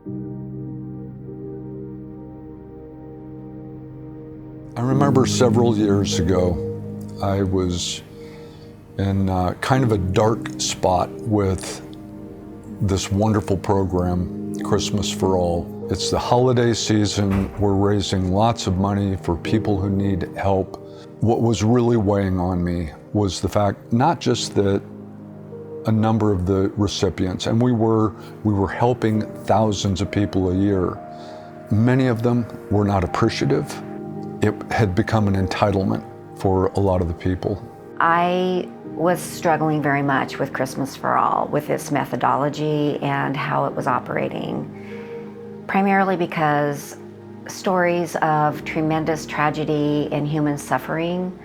I remember several years ago, I was in kind of a dark spot with this wonderful program, Christmas for All. It's the holiday season. We're raising lots of money for people who need help. What was really weighing on me was the fact, not just that a number of the recipients, and we were helping thousands of people a year. Many of them were not appreciative. It had become an entitlement for a lot of the people. I was struggling very much with Christmas for All, with its methodology and how it was operating, primarily because stories of tremendous tragedy and human suffering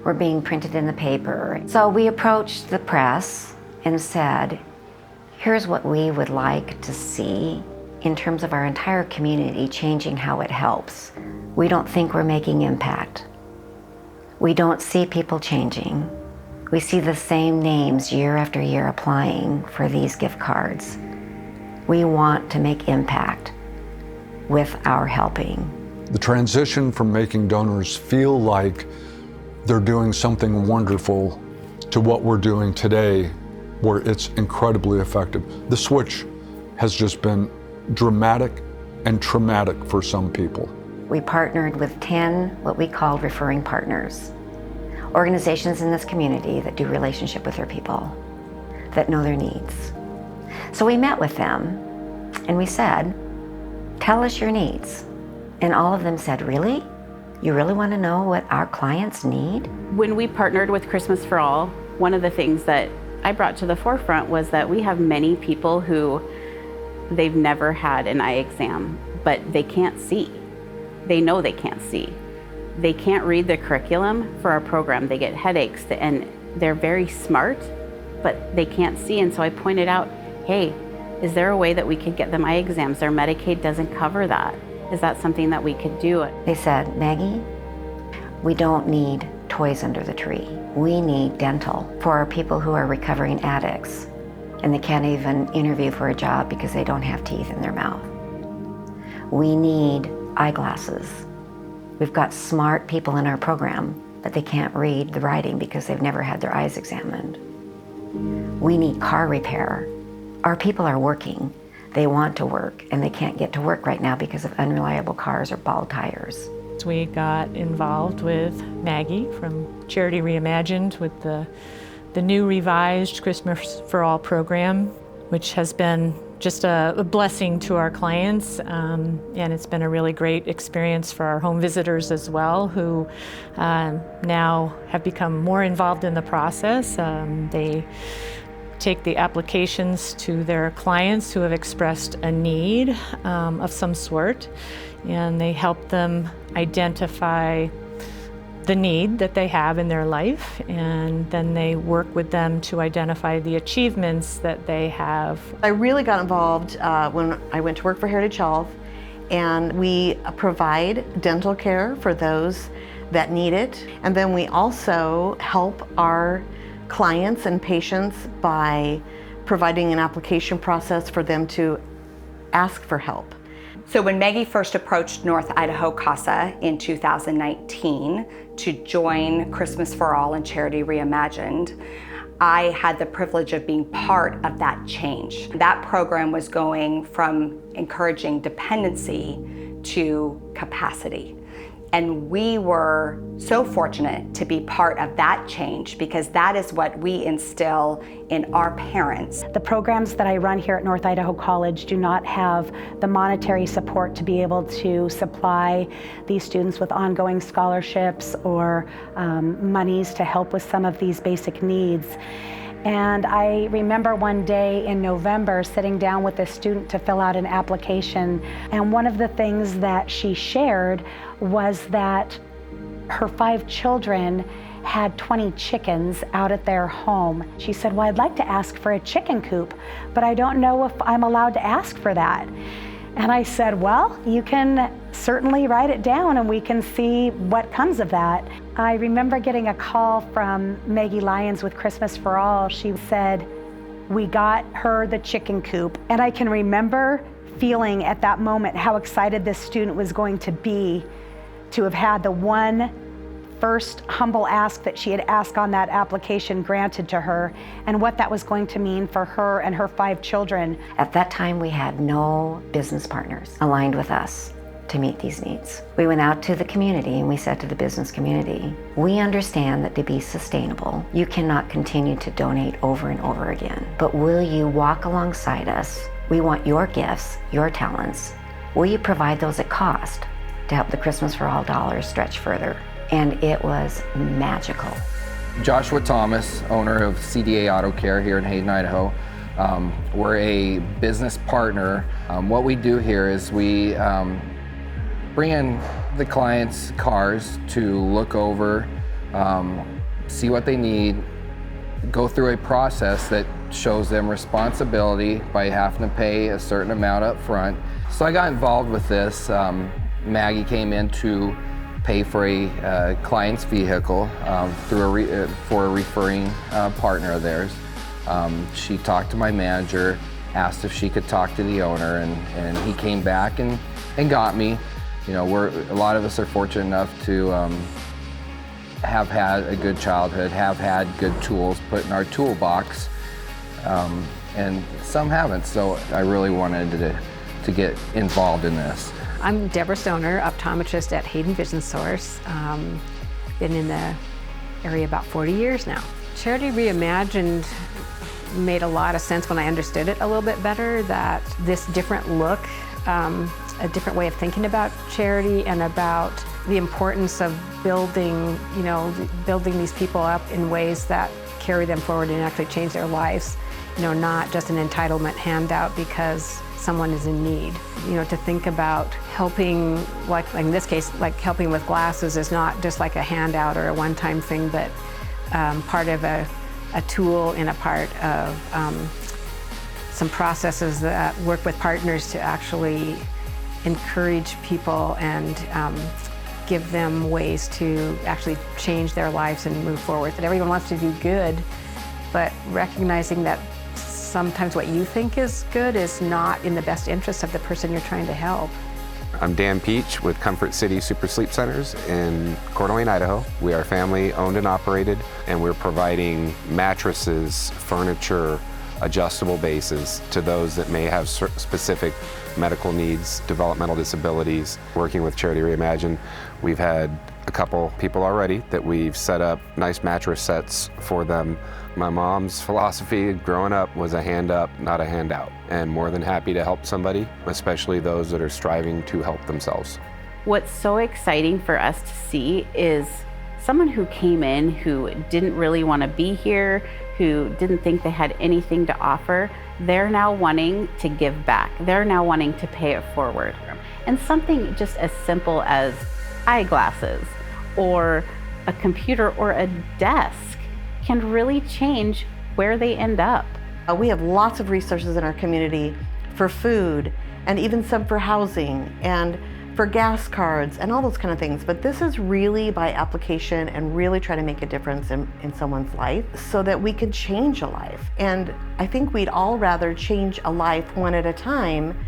were being printed in the paper. So we approached the press and said, here's what we would like to see in terms of our entire community changing how it helps. We don't think we're making impact. We don't see people changing. We see the same names year after year applying for these gift cards. We want to make impact with our helping. The transition from making donors feel like they're doing something wonderful to what we're doing today, where it's incredibly effective. The switch has just been dramatic and traumatic for some people. We partnered with 10 what we call referring partners, organizations in this community that do relationship with their people, that know their needs. So we met with them and we said, tell us your needs. And all of them said, really? You really want to know what our clients need? When we partnered with Christmas for All, one of the things that I brought to the forefront was that we have many people who they've never had an eye exam, but they can't see. They know they can't see. They can't read the curriculum for our program. They get headaches and they're very smart, but they can't see. And so I pointed out, hey, is there a way that we could get them eye exams? Their Medicaid doesn't cover that. Is that something that we could do? They said, Maggie, we don't need toys under the tree. We need dental for our people who are recovering addicts and they can't even interview for a job because they don't have teeth in their mouth. We need eyeglasses. We've got smart people in our program, but they can't read the writing because they've never had their eyes examined. We need car repair. Our people are working. They want to work, and they can't get to work right now because of unreliable cars or bald tires. We got involved with Maggie from Charity Reimagined with the new revised Christmas for All program, which has been just a blessing to our clients, and it's been a really great experience for our home visitors as well, who now have become more involved in the process. They take the applications to their clients who have expressed a need of some sort, and they help them identify the need that they have in their life, and then they work with them to identify the achievements that they have. I really got involved when I went to work for Heritage Health, and we provide dental care for those that need it. And then we also help our clients and patients by providing an application process for them to ask for help. So when Maggie first approached North Idaho CASA in 2019 to join Christmas for All and Charity Reimagined, I had the privilege of being part of that change. That program was going from encouraging dependency to capacity. And we were so fortunate to be part of that change because that is what we instill in our parents. The programs that I run here at North Idaho College do not have the monetary support to be able to supply these students with ongoing scholarships or monies to help with some of these basic needs. And I remember one day in November sitting down with a student to fill out an application, and one of the things that she shared was that her 5 children had 20 chickens out at their home. She said, well, I'd like to ask for a chicken coop, but I don't know if I'm allowed to ask for that. And I said, well, you can certainly write it down and we can see what comes of that. I remember getting a call from Maggie Lyons with Christmas for All. She said, We got her the chicken coop, and I can remember feeling at that moment how excited this student was going to be to have had the one first humble ask that she had asked on that application granted to her, and what that was going to mean for her and her 5 children. At that time, we had no business partners aligned with us to meet these needs. We went out to the community and we said to the business community, we understand that to be sustainable, you cannot continue to donate over and over again, but will you walk alongside us? We want your gifts, your talents. Will you provide those at cost to help the Christmas for All dollars stretch further? And it was magical. Joshua Thomas, owner of CDA Auto Care here in Hayden, Idaho. We're a business partner. What we do here is we bring in the clients' cars to look over, see what they need, go through a process that shows them responsibility by having to pay a certain amount up front. So I got involved with this. Maggie came in to pay for a client's vehicle for a referring partner of theirs. She talked to my manager, asked if she could talk to the owner, and he came back and got me. You know, a lot of us are fortunate enough to have had a good childhood, have had good tools put in our toolbox, and some haven't. So I really wanted to get involved in this. I'm Deborah Stoner, optometrist at Hayden Vision Source. Been in the area about 40 years now. Charity Reimagined made a lot of sense when I understood it a little bit better, that this different look, a different way of thinking about charity and about the importance of building these people up in ways that carry them forward and actually change their lives. Not just an entitlement handout because someone is in need. To think about helping, like in this case, like helping with glasses is not just like a handout or a one-time thing, but part of a tool and a part of some processes that work with partners to actually encourage people and give them ways to actually change their lives and move forward. That everyone wants to do good, but recognizing that sometimes what you think is good is not in the best interest of the person you're trying to help. I'm Dan Peach with Comfort City Super Sleep Centers in Coeur d'Alene, Idaho. We are family owned and operated, and we're providing mattresses, furniture, adjustable bases to those that may have specific medical needs, developmental disabilities. Working with Charity Reimagined, we've had a couple people already that we've set up nice mattress sets for them. My mom's philosophy growing up was a hand up, not a handout, and more than happy to help somebody, especially those that are striving to help themselves. What's so exciting for us to see is someone who came in who didn't really want to be here, who didn't think they had anything to offer. They're now wanting to give back. They're now wanting to pay it forward. And something just as simple as eyeglasses or a computer or a desk can really change where they end up. We have lots of resources in our community for food and even some for housing and for gas cards and all those kind of things. But this is really by application and really try to make a difference in someone's life so that we can change a life. And I think we'd all rather change a life one at a time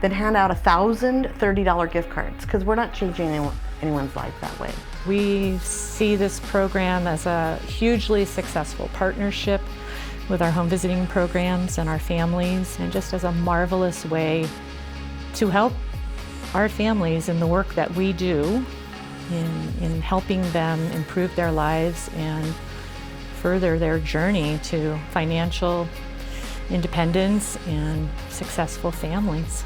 than hand out 1,000 $30 gift cards, because we're not changing anyone's life that way. We see this program as a hugely successful partnership with our home visiting programs and our families, and just as a marvelous way to help our families in the work that we do in helping them improve their lives and further their journey to financial independence and successful families.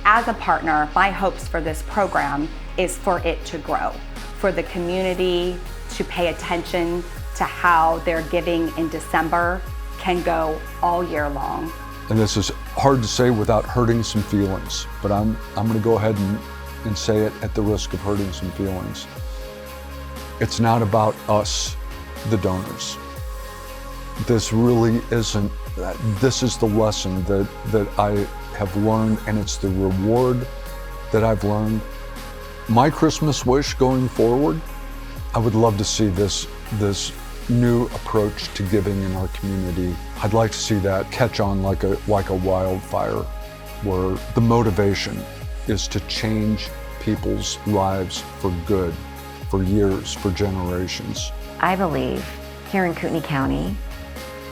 As a partner, my hopes for this program is for it to grow, for the community to pay attention to how their giving in December can go all year long. And this is hard to say without hurting some feelings, but I'm going to go ahead and say it at the risk of hurting some feelings. It's not about us, the donors. This really isn't. This is the lesson that I have learned, and it's the reward that I've learned. My Christmas wish going forward, I would love to see this new approach to giving in our community. I'd like to see that catch on like a wildfire, where the motivation is to change people's lives for good, for years, for generations. I believe here in Kootenai County,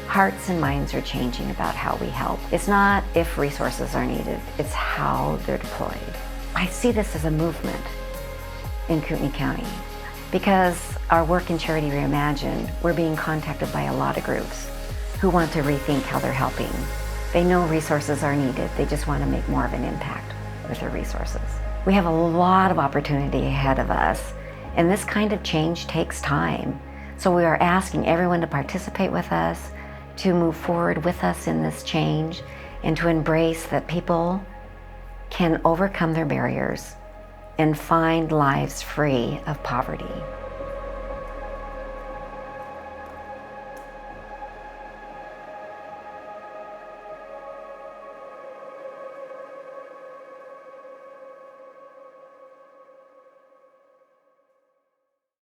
hearts and minds are changing about how we help. It's not if resources are needed, it's how they're deployed. I see this as a movement in Kootenai County because our work in Charity Reimagined, we're being contacted by a lot of groups who want to rethink how they're helping. They know resources are needed, they just want to make more of an impact with their resources. We have a lot of opportunity ahead of us, and this kind of change takes time. So we are asking everyone to participate with us, to move forward with us in this change, and to embrace that people can overcome their barriers and find lives free of poverty.